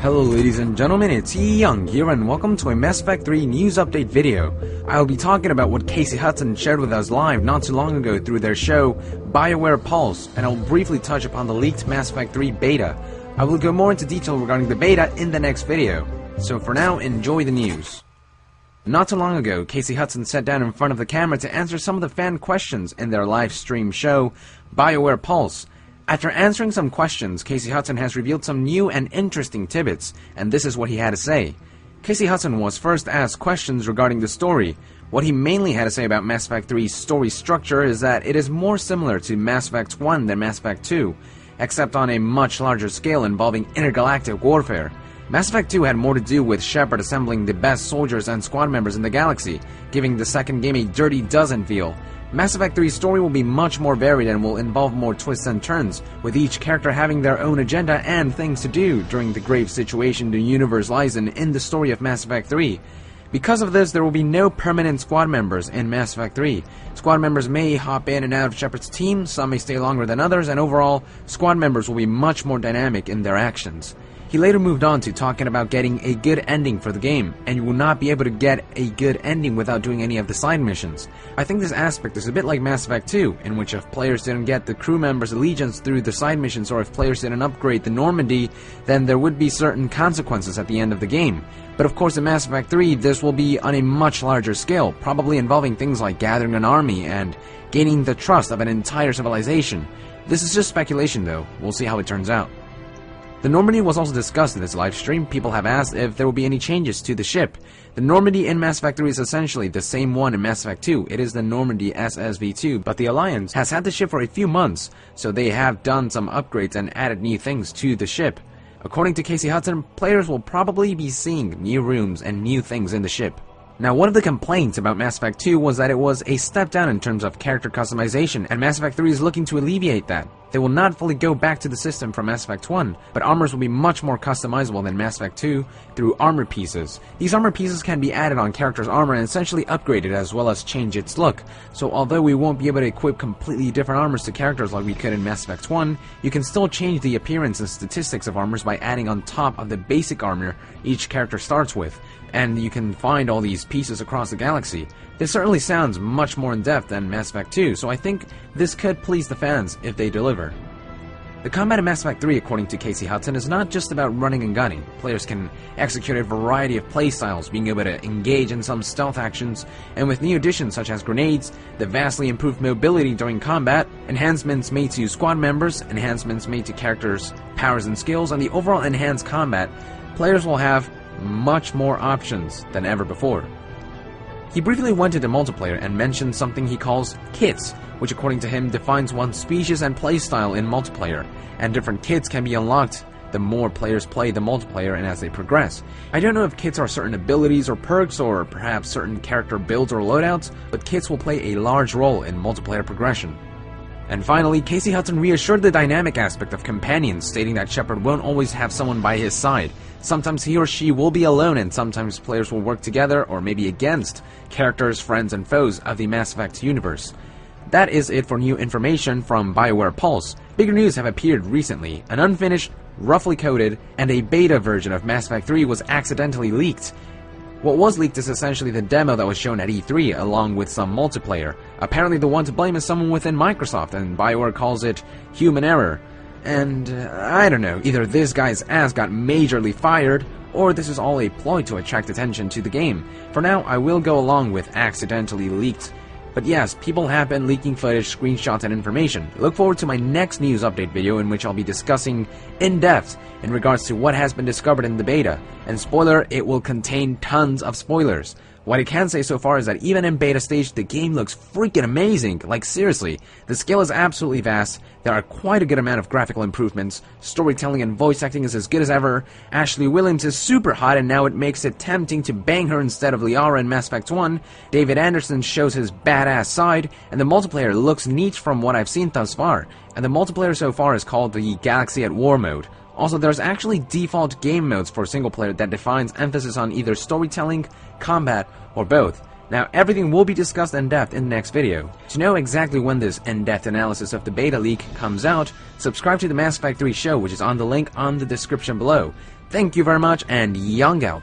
Hello ladies and gentlemen, it's Yong here and welcome to a Mass Effect 3 news update video. I'll be talking about what Casey Hudson shared with us live not too long ago through their show, Bioware Pulse, and I'll briefly touch upon the leaked Mass Effect 3 beta. I will go more into detail regarding the beta in the next video. So for now, enjoy the news. Not too long ago, Casey Hudson sat down in front of the camera to answer some of the fan questions in their live stream show, Bioware Pulse. After answering some questions, Casey Hudson has revealed some new and interesting tidbits, and this is what he had to say. Casey Hudson was first asked questions regarding the story. What he mainly had to say about Mass Effect 3's story structure is that it is more similar to Mass Effect 1 than Mass Effect 2, except on a much larger scale involving intergalactic warfare. Mass Effect 2 had more to do with Shepard assembling the best soldiers and squad members in the galaxy, giving the second game a dirty dozen feel. Mass Effect 3's story will be much more varied and will involve more twists and turns, with each character having their own agenda and things to do during the grave situation the universe lies in the story of Mass Effect 3. Because of this, there will be no permanent squad members in Mass Effect 3. Squad members may hop in and out of Shepard's team, some may stay longer than others, and overall, squad members will be much more dynamic in their actions. He later moved on to talking about getting a good ending for the game, and you will not be able to get a good ending without doing any of the side missions. I think this aspect is a bit like Mass Effect 2, in which if players didn't get the crew members' allegiance through the side missions, or if players didn't upgrade the Normandy, then there would be certain consequences at the end of the game. But of course in Mass Effect 3, this will be on a much larger scale, probably involving things like gathering an army and gaining the trust of an entire civilization. This is just speculation though, we'll see how it turns out. The Normandy was also discussed in this live stream. People have asked if there will be any changes to the ship. The Normandy in Mass Effect 3 is essentially the same one in Mass Effect 2. It is the Normandy SSV-2, but the Alliance has had the ship for a few months, so they have done some upgrades and added new things to the ship. According to Casey Hudson, players will probably be seeing new rooms and new things in the ship. Now, one of the complaints about Mass Effect 2 was that it was a step down in terms of character customization, and Mass Effect 3 is looking to alleviate that. They will not fully go back to the system from Mass Effect 1, but armors will be much more customizable than Mass Effect 2 through armor pieces. These armor pieces can be added on characters' armor and essentially upgraded as well as change its look. So although we won't be able to equip completely different armors to characters like we could in Mass Effect 1, you can still change the appearance and statistics of armors by adding on top of the basic armor each character starts with. And you can find all these pieces across the galaxy. This certainly sounds much more in-depth than Mass Effect 2, so I think this could please the fans if they deliver. The combat in Mass Effect 3, according to Casey Hudson, is not just about running and gunning. Players can execute a variety of playstyles, being able to engage in some stealth actions, and with new additions such as grenades, the vastly improved mobility during combat, enhancements made to squad members, enhancements made to characters' powers and skills, and the overall enhanced combat, players will have much more options than ever before. He briefly went into multiplayer and mentioned something he calls kits, which according to him defines one's species and playstyle in multiplayer, and different kits can be unlocked the more players play the multiplayer and as they progress. I don't know if kits are certain abilities or perks or perhaps certain character builds or loadouts, but kits will play a large role in multiplayer progression. And finally, Casey Hudson reassured the dynamic aspect of companions, stating that Shepard won't always have someone by his side. Sometimes he or she will be alone, and sometimes players will work together or maybe against characters, friends, and foes of the Mass Effect universe. That is it for new information from Bioware Pulse. Bigger news have appeared recently. An unfinished, roughly coded, and a beta version of Mass Effect 3 was accidentally leaked. What was leaked is essentially the demo that was shown at E3, along with some multiplayer. Apparently the one to blame is someone within Microsoft, and Bioware calls it human error. And I don't know, either this guy's ass got majorly fired, or this is all a ploy to attract attention to the game. For now, I will go along with accidentally leaked. But yes, people have been leaking footage, screenshots, and information. Look forward to my next news update video in which I'll be discussing in depth in regards to what has been discovered in the beta. And spoiler, it will contain tons of spoilers. What I can say so far is that even in beta stage, the game looks freaking amazing. Like seriously, the scale is absolutely vast, there are quite a good amount of graphical improvements, storytelling and voice acting is as good as ever, Ashley Williams is super hot and now it makes it tempting to bang her instead of Liara in Mass Effect 1, David Anderson shows his badass side, and the multiplayer looks neat from what I've seen thus far, and the multiplayer so far is called the Galaxy at War mode. Also, there's actually default game modes for single player that defines emphasis on either storytelling, combat, or both. Now, everything will be discussed in depth in the next video. To know exactly when this in-depth analysis of the beta leak comes out, subscribe to the Mass Effect 3 show, which is on the link on the description below. Thank you very much, and Yong out.